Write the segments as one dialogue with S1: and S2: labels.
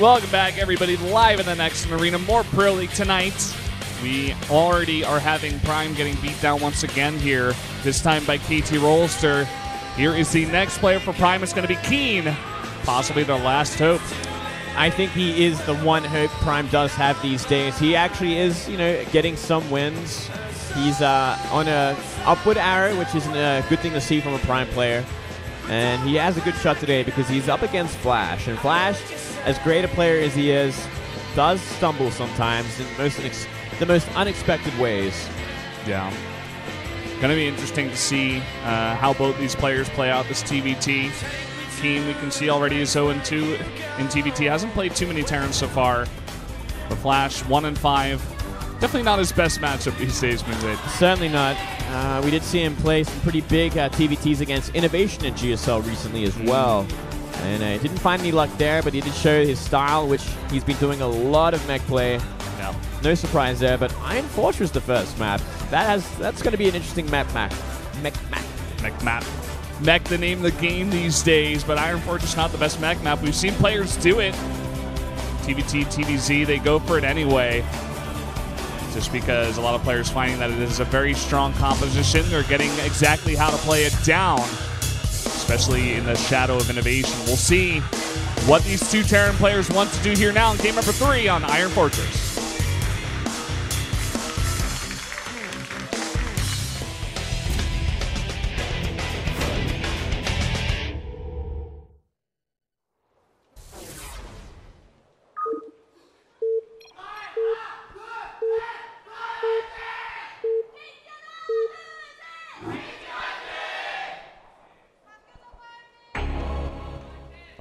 S1: Welcome back, everybody, live in the next arena. More Pro League tonight. We already are having Prime getting beat down once again here, this time by KT Rolster. Here is the next player for Prime. It's going to be KeeN, possibly their last hope.
S2: I think he is the one hope Prime does have these days. He actually is, getting some wins. He's on a upward arrow, which is a good thing to see from a Prime player. And he has a good shot today because he's up against Flash. And Flash, as great a player as he is, does stumble sometimes in the most unexpected ways.
S1: Yeah. Going to be interesting to see how both these players play out this TVT. KeeN, we can see already, is 0-2 in TVT. Hasn't played too many Terrans so far. But Flash, 1-5. Definitely not his best matchup these days, Moonblade.
S2: Certainly not. We did see him play some pretty big TVTs against Innovation in GSL recently as well. And didn't find any luck there, but he did show his style, which he's been doing a lot of mech play.
S1: Yeah.
S2: No surprise there, but Iron Fortress the first map. That's going to be an interesting mech map.
S1: Mech, the name of the game these days, but Iron Fortress not the best mech map. We've seen players do it. TVT, TVZ, they go for it anyway. Just because a lot of players finding that it is a very strong composition. They're getting exactly how to play it down, especially in the shadow of Innovation. We'll see what these two Terran players want to do here now in game number 3 on Iron Fortress.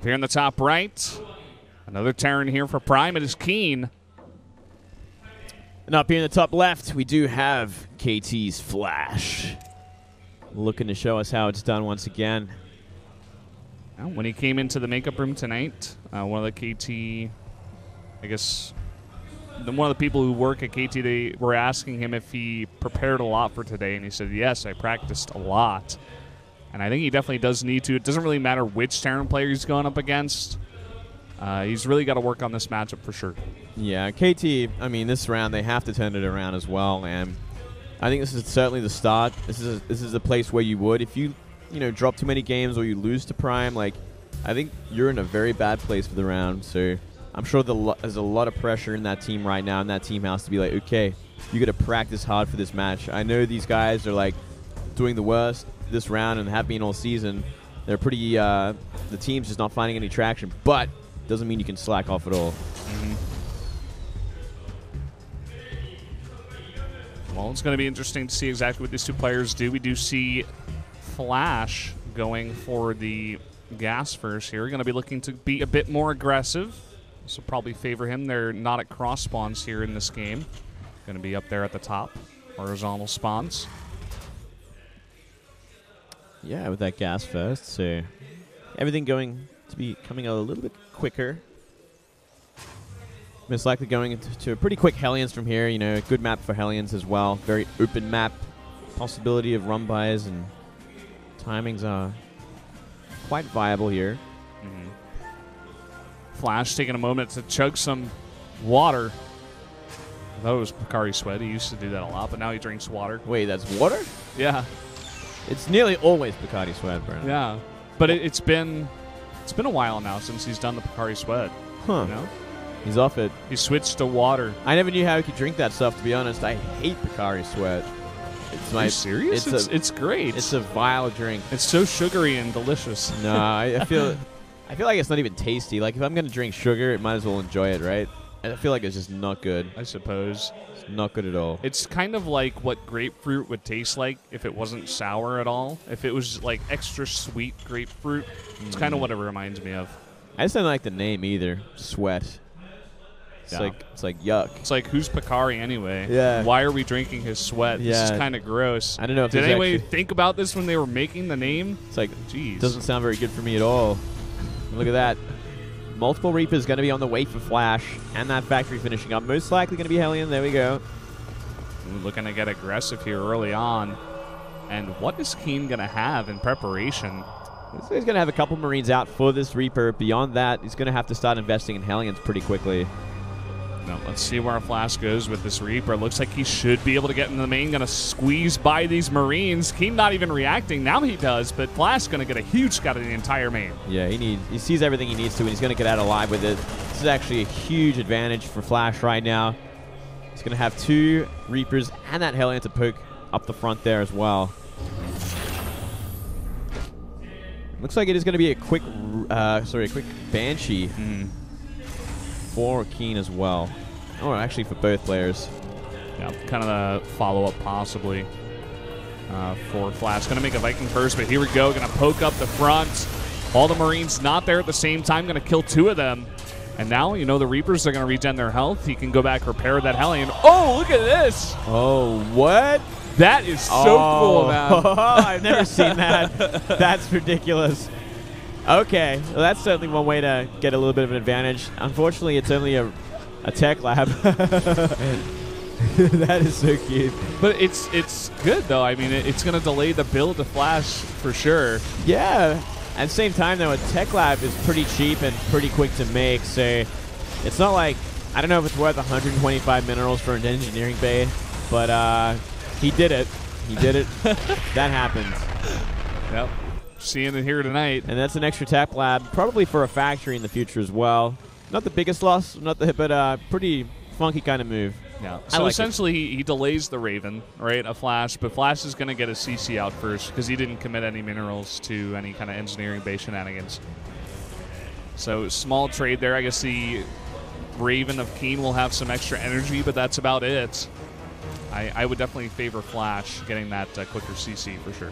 S1: Here in the top right, another Terran here for Prime. It is KeeN.
S2: And up here in the top left, we do have KT's Flash. Looking to show us how it's done once again.
S1: Well, when he came into the makeup room tonight, one of the KT, I guess, one of the people who work at KT, they were asking him if he prepared a lot for today, and he said, yes, I practiced a lot. And I think he definitely does need to. It doesn't really matter which Terran player he's going up against. He's really got to work on this matchup for sure.
S2: Yeah, KT, I mean, this round, they have to turn it around as well. And I think this is certainly the start. This is a place where you would. If you drop too many games or you lose to Prime, I think you're in a very bad place for the round. So I'm sure there's a lot of pressure in that team right now, and that team has to be like, okay, you got to practice hard for this match. I know these guys are, doing the worst this round and have been all season. They're pretty, the team's just not finding any traction, but doesn't mean you can slack off at all.
S1: Well, it's going to be interesting to see exactly what these two players do. We do see Flash going for the gas first here. Going to be looking to be a bit more aggressive. This will probably favor him. They're not at cross spawns here in this game. Going to be up there at the top, horizontal spawns.
S2: Yeah, with that gas first, so everything going to be coming a little bit quicker. Most likely going into a pretty quick Hellions from here. A good map for Hellions as well. Very open map. Possibility of run-bys and timings are quite viable here.
S1: Flash taking a moment to chug some water. I thought it was Picari Sweat. He used to do that a lot, but now he drinks water.
S2: Wait, that's water?
S1: Yeah.
S2: It's nearly always Picari Sweat, Brandon.
S1: Yeah, but it's been a while now since he's done the Picari Sweat.
S2: Huh. He's off it.
S1: He switched to water.
S2: I never knew how he could drink that stuff, to be honest. I hate Picari Sweat.
S1: Are you serious? It's great.
S2: It's a vile drink.
S1: It's so sugary and delicious.
S2: No, I feel like it's not even tasty. If I'm going to drink sugar, it might as well enjoy it, right? I feel like it's just not good.
S1: I suppose.
S2: It's not good at all.
S1: It's kind of like what grapefruit would taste like if it wasn't sour at all. If it was extra sweet grapefruit, it's kind of what it reminds me of.
S2: I just don't like the name either. Sweat. It's like yuck.
S1: It's like, who's Picari anyway?
S2: Yeah.
S1: Why are we drinking his sweat?
S2: Yeah.
S1: This is kind of gross.
S2: I don't know if
S1: Did anybody think about this when they were making the name?
S2: It's like,
S1: jeez.
S2: Doesn't sound very good for me at all. Look at that. Multiple Reapers going to be on the way for Flash, and that factory finishing up. Most likely going to be Hellion. There we go.
S1: Looking to get aggressive here early on. And what is KeeN going to have in preparation?
S2: So he's going to have a couple Marines out for this Reaper. Beyond that, he's going to have to start investing in Hellions pretty quickly.
S1: Now, let's see where our Flash goes with this Reaper. Looks like he should be able to get in the main. Going to squeeze by these Marines. KeeN not even reacting. Now he does, but Flash going to get a huge scout of the entire main.
S2: Yeah, he sees everything he needs to, and he's going to get out alive with it. This is actually a huge advantage for Flash right now. He's going to have 2 Reapers and that Hellion to poke up the front there as well. Looks like it is going to be a quick Banshee for KeeN as well. Oh, actually for both players.
S1: Yeah, kind of the follow-up possibly for Flash. Going to make a Viking first, but here we go. Going to poke up the front. All the Marines not there at the same time. Going to kill 2 of them. And now, you know, the Reapers are going to regen their health. He can go back, repair that Hellion. Oh, look at this.
S2: Oh, what?
S1: That is so cool, man.
S2: I've never seen that. That's ridiculous. Okay, well, that's certainly one way to get a little bit of an advantage. Unfortunately, it's only a tech lab. That is so cute.
S1: But it's good, though. I mean, it's going to delay the build to Flash for sure.
S2: Yeah. At the same time, though, a tech lab is pretty cheap and pretty quick to make, so it's not like, I don't know if it's worth 125 minerals for an engineering bay, but he did it. He did it. That happened.
S1: Yep. Seeing it here tonight.
S2: And that's an extra tech lab, probably for a factory in the future as well. Not the biggest loss, but pretty funky kind of move.
S1: Yeah. So like essentially, he delays the Raven, right? A Flash, but Flash is going to get a CC out first because he didn't commit any minerals to any kind of engineering base shenanigans. So small trade there. I guess the Raven of KeeN will have some extra energy, but that's about it. I would definitely favor Flash getting that quicker CC for sure.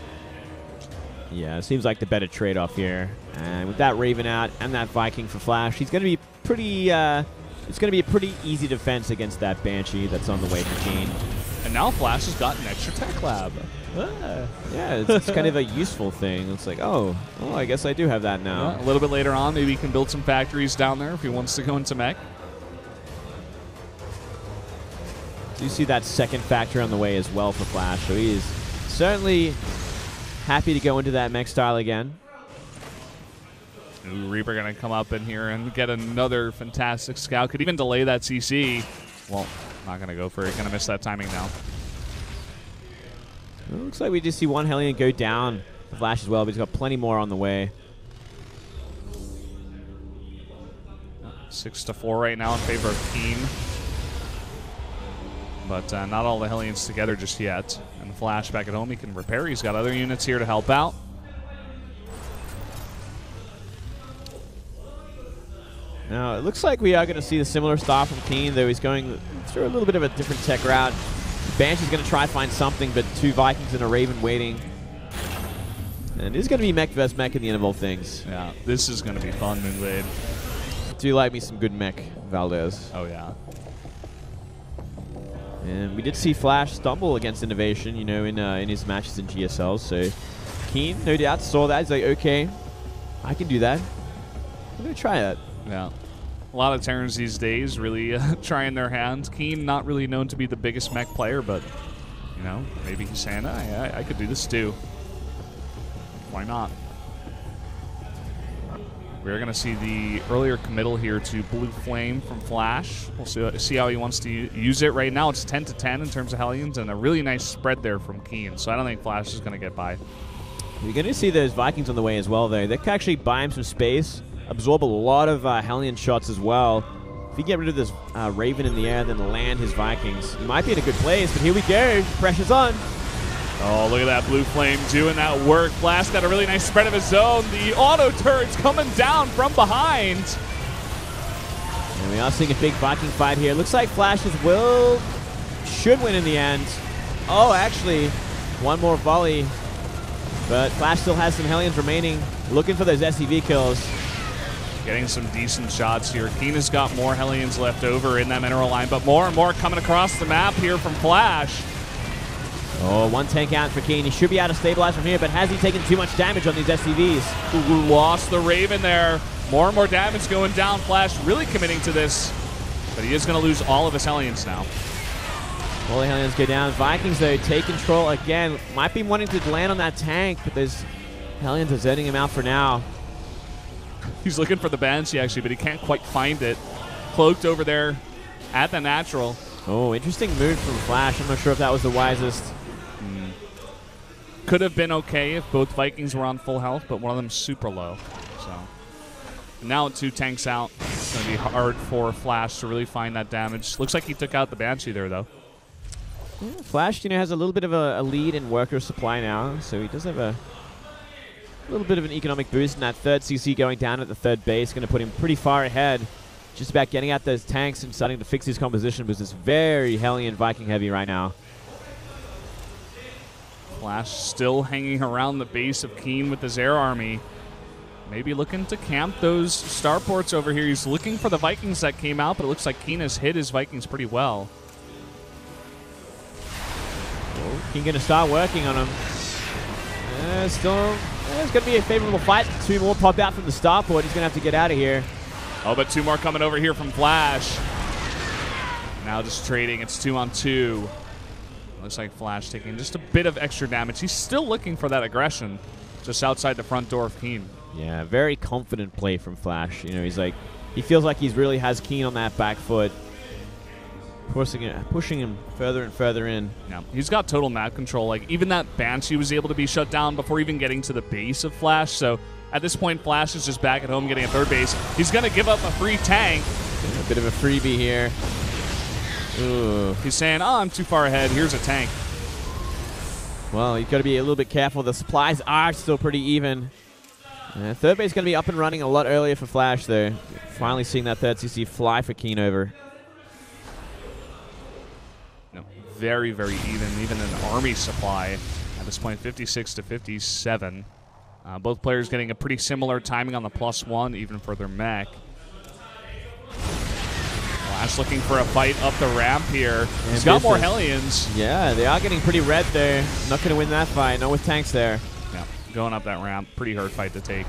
S2: Yeah, it seems like the better trade-off here. And with that Raven out and that Viking for Flash, he's going to be pretty. It's going to be a pretty easy defense against that Banshee that's on the way for KeeN.
S1: And now Flash has got an extra tech lab.
S2: Yeah, it's kind of a useful thing. It's like, oh, I guess I do have that now.
S1: Yeah, a little bit later on, maybe he can build some factories down there if he wants to go into mech.
S2: Do you see that second factory on the way as well for Flash? So he is certainly happy to go into that mech style again.
S1: Ooh, Reaper going to come up in here and get another fantastic scout. Could even delay that CC. Well, not going to go for it. Going to miss that timing now.
S2: It looks like we just see one Hellion go down for Flash as well, but he's got plenty more on the way.
S1: 6-4 right now in favor of KeeN. But not all the Hellions together just yet. And Flash back at home, he can repair. He's got other units here to help out.
S2: Now, it looks like we are going to see the similar style from KeeN, though he's going through a little bit of a different tech route. Banshee's going to try to find something, but 2 Vikings and a Raven waiting. And it is going to be mech vs mech in the end of all things.
S1: Yeah, this is going to be fun, Moonblade.
S2: Do you like me some good mech, Valdez?
S1: Oh, yeah.
S2: And we did see Flash stumble against Innovation, you know, in his matches in GSL. So KeeN, no doubt, saw that. He's like, okay, I can do that. I'm going to try that.
S1: Yeah. A lot of Terrans these days really trying their hands. KeeN not really known to be the biggest mech player, but, you know, maybe he's saying, I could do this too. Why not? We're going to see the earlier committal here to Blue Flame from Flash. We'll see how he wants to use it. Right now it's 10-10 in terms of Hellions, and a really nice spread there from KeeN, so I don't think Flash is going to get by.
S2: You're going to see those Vikings on the way as well, though. They can actually buy him some space, absorb a lot of Hellion shots as well. If he get rid of this Raven in the air, then land his Vikings, he might be in a good place, but here we go. Pressure's on.
S1: Oh, look at that Blue Flame doing that work. Flash got a really nice spread of his own. The auto turret's coming down from behind.
S2: And we are seeing a big Viking fight here. Looks like Flash's should win in the end. Oh, actually, one more volley. But Flash still has some Hellions remaining. Looking for those SCV kills.
S1: Getting some decent shots here. KeeN has got more Hellions left over in that mineral line, but more and more coming across the map here from Flash.
S2: Oh, 1 tank out for KeeN. He should be able to stabilize from here, but has he taken too much damage on these SCVs?
S1: Ooh, lost the Raven there. More and more damage going down. Flash really committing to this, but he is going to lose all of his Hellions now.
S2: All the Hellions go down. Vikings, though, take control again. Might be wanting to land on that tank, but there's Hellions are zetting him out for now.
S1: He's looking for the Banshee, actually, but he can't quite find it. Cloaked over there at the natural.
S2: Oh, interesting move from Flash. I'm not sure if that was the wisest.
S1: Could have been okay if both Vikings were on full health, but one of them's super low. So now 2 tanks out. It's going to be hard for Flash to really find that damage. Looks like he took out the Banshee there, though.
S2: Yeah, Flash, has a little bit of a lead in worker supply now, so he does have a little bit of an economic boost, and that 3rd CC going down at the 3rd base going to put him pretty far ahead. Just about getting out those tanks and starting to fix his composition, because it's very Hellion Viking heavy right now.
S1: Flash still hanging around the base of KeeN with his air army. Maybe looking to camp those starports over here. He's looking for the Vikings that came out, but it looks like KeeN has hit his Vikings pretty well.
S2: KeeN going to start working on him. Still, it's going to be a favorable fight. 2 more pop out from the starport. He's going to have to get out of here.
S1: Oh, but 2 more coming over here from Flash. Now just trading. It's 2-on-2. Looks like Flash taking just a bit of extra damage. He's still looking for that aggression just outside the front door of KeeN.
S2: Yeah, very confident play from Flash. He's like, he feels like he really has KeeN on that back foot. Pushing him further and further in.
S1: Yeah, he's got total map control. Like, even that Banshee was able to be shut down before even getting to the base of Flash. So at this point, Flash is just back at home getting a 3rd base. He's going to give up a free tank.
S2: A bit of a freebie here. Ooh.
S1: He's saying, oh, I'm too far ahead. Here's a tank.
S2: Well, you've got to be a little bit careful. The supplies are still pretty even. 3rd base is going to be up and running a lot earlier for Flash, though. Finally seeing that 3rd CC fly for KeeN over.
S1: Very, very even in army supply at this point, 56 to 57. Both players getting a pretty similar timing on the +1, even for their mech. Flash looking for a fight up the ramp here. He's got more Hellions.
S2: Yeah, they are getting pretty red there. Not going to win that fight. Not with tanks there.
S1: Yeah, going up that ramp. Pretty hard fight to take.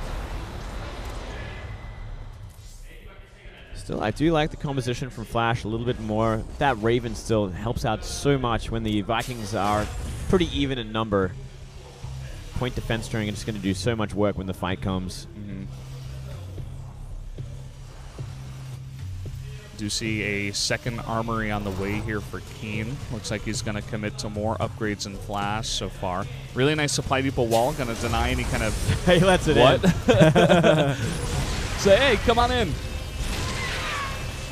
S2: Still, I do like the composition from Flash a little bit more. That Raven still helps out so much when the Vikings are pretty even in number. Point defense turning is going to do so much work when the fight comes.
S1: Do see a 2nd armory on the way here for KeeN. Looks like he's going to commit to more upgrades in Flash so far. Really nice supply depot wall. Going to deny any kind of...
S2: He lets it in.
S1: Say, hey, come on in.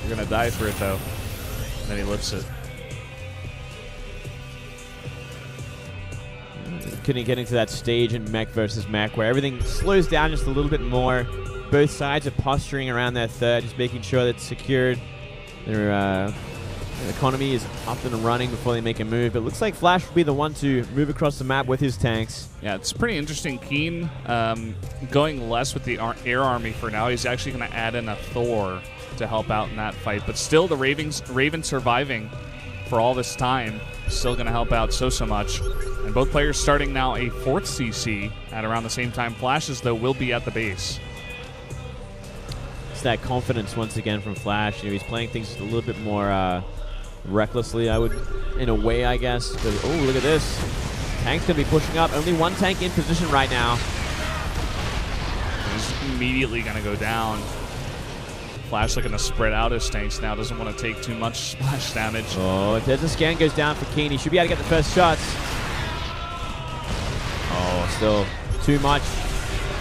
S1: You're going to die for it, though. And then he lifts it.
S2: Getting to that stage in mech versus mech where everything slows down just a little bit more. Both sides are posturing around their 3rd, just making sure that it's secured. Their economy is up and running before they make a move. But it looks like Flash will be the one to move across the map with his tanks.
S1: Yeah, it's pretty interesting. KeeN going less with the air army for now. He's actually going to add in a Thor to help out in that fight. But still, the Raven surviving for all this time, still going to help out so much. And both players starting now a 4th CC at around the same time. Flashes, though, will be at the base.
S2: It's that confidence once again from Flash. He's playing things just a little bit more recklessly, in a way, I guess. Oh, look at this. Tank's going to be pushing up. Only 1 tank in position right now.
S1: He's immediately going to go down. Flash looking to spread out his tanks now. Doesn't want to take too much splash damage.
S2: Oh, if there's a scan goes down for KeeN, he should be able to get the first shots. Oh, still too much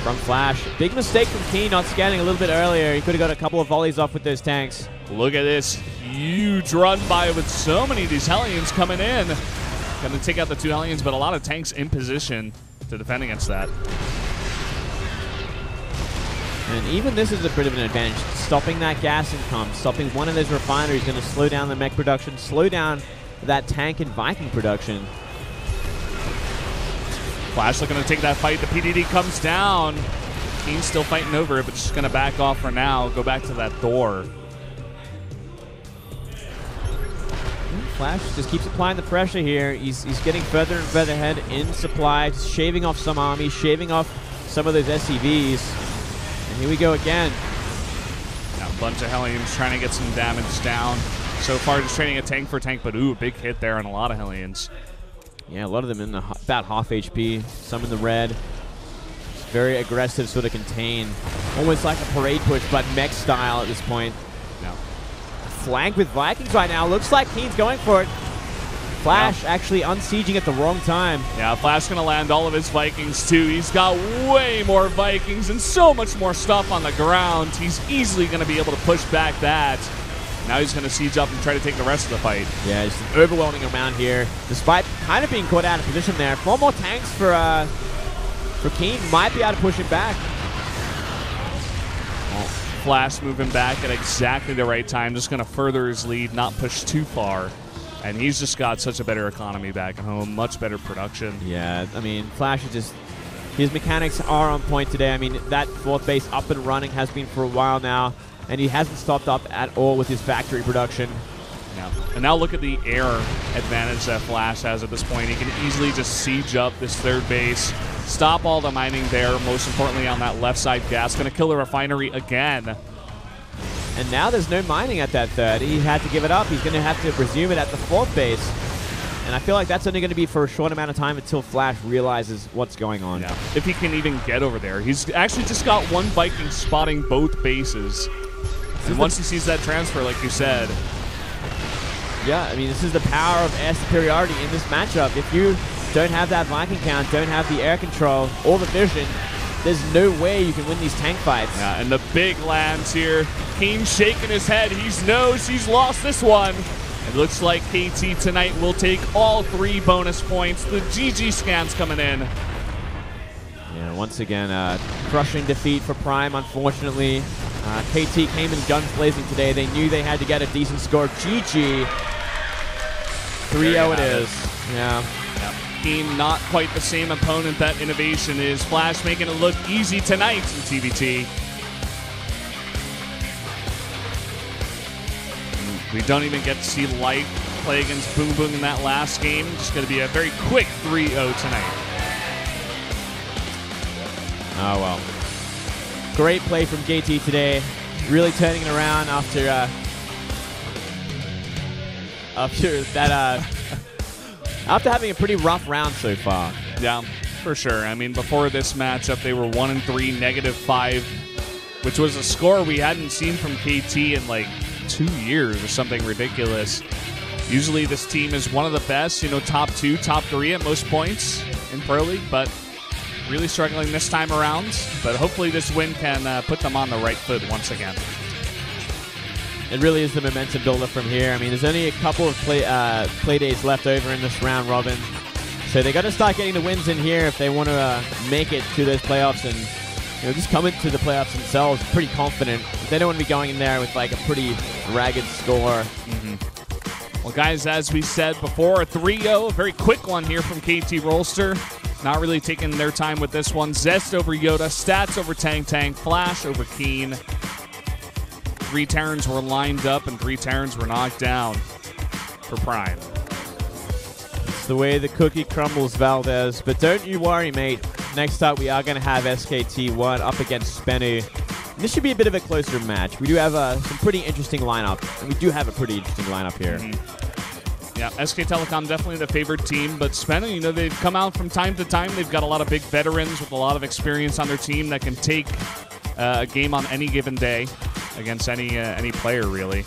S2: from Flash. Big mistake from KeeN not scanning a little bit earlier. He could have got a couple of volleys off with those tanks.
S1: Look at this huge run by with so many of these Hellions coming in. Going to take out the 2 Hellions, but a lot of tanks in position to defend against that.
S2: And even this is a bit of an advantage. Stopping that gas income, stopping one of those refineries is going to slow down the mech production, slow down that tank and Viking production.
S1: Flash looking to take that fight. The PDD comes down. KeeN's still fighting over it, but just going to back off for now. Go back to that Thor.
S2: Flash just keeps applying the pressure here. He's getting further and further ahead in supply, just shaving off some armies, shaving off some of those SCVs. And here we go again.
S1: Now a bunch of Hellions trying to get some damage down. So far just trading a tank for tank, but ooh, big hit there on a lot of Hellions.
S2: Yeah, a lot of them in about half HP, some in the red. Very aggressive, sort of contained. Almost like a parade push, but mech style at this point.
S1: Yeah.
S2: Flank with Vikings right now. Looks like KeeN's going for it. Flash actually unsieging at the wrong time.
S1: Yeah, Flash going to land all of his Vikings, too. He's got way more Vikings and so much more stuff on the ground. He's easily going to be able to push back that. Now he's going to siege up and try to take the rest of the fight.
S2: Yeah, just an overwhelming amount here, despite kind of being caught out of position there. 4 more tanks for KeeN. Might be able to push it back.
S1: Flash moving back at exactly the right time, just going to further his lead, not push too far. And he's just got such a better economy back at home, much better production.
S2: Yeah, I mean, Flash is just... His mechanics are on point today. I mean, that 4th base up and running has been for a while now, and he hasn't stopped up at all with his factory production.
S1: Yeah. And now look at the air advantage that Flash has at this point. He can easily just siege up this 3rd base, stop all the mining there, most importantly on that left side gas. Going to kill the refinery again.
S2: And now there's no mining at that 3rd. He had to give it up. He's going to have to resume it at the 4th base. And I feel like that's only going to be for a short amount of time until Flash realizes what's going on.
S1: Yeah. If he can even get over there. He's actually just got 1 Viking spotting both bases. And once he sees that transfer, like you said.
S2: Yeah, I mean, this is the power of air superiority in this matchup. If you don't have that Viking count, don't have the air control or the vision, there's no way you can win these tank fights.
S1: Yeah, and the big lands here. KeeN shaking his head. He knows he's lost this one. It looks like KT tonight will take all 3 bonus points. The GG scans coming in.
S2: Yeah, once again, crushing defeat for Prime, unfortunately. KT came in guns blazing today. They knew they had to get a decent score. GG. 3-0 it is. Yeah.
S1: KeeN not quite the same opponent that Innovation is. Flash making it look easy tonight in TVT. We don't even get to see Light play against Boom Boom in that last game. Just going to be a very quick 3-0 tonight.
S2: Oh, well. Great play from KT today. Really turning it around after after having a pretty rough round so far.
S1: Yeah, for sure. I mean, before this matchup, they were 1-3, -5, which was a score we hadn't seen from KT in like 2 years or something ridiculous. Usually this team is one of the best, you know, top 2, top 3 at most points in Pro League, but really struggling this time around. But hopefully this win can put them on the right foot once again.
S2: It really is the momentum builder from here. I mean, there's only a couple of play days left over in this round robin. So they got to start getting the wins in here if they want to make it to those playoffs and, you know, just come into the playoffs themselves pretty confident. They don't want to be going in there with like a pretty ragged score.
S1: Well, guys, as we said before, a 3-0, a very quick one here from KT Rolster. Not really taking their time with this one. Zest over Yoda, Stats over Tang Tang, Flash over KeeN. 3 Terrans were lined up and 3 Terrans were knocked down for Prime.
S2: It's the way the cookie crumbles, Valdez. But don't you worry, mate. Next up, we are going to have SKT1 up against Spenu. This should be a bit of a closer match. We do have some pretty interesting lineup. And we do have a pretty interesting lineup here.
S1: Yeah, SK Telecom definitely the favored team, but Spenu, you know, they've come out from time to time. They've got a lot of big veterans with a lot of experience on their team that can take a game on any given day against any player, really.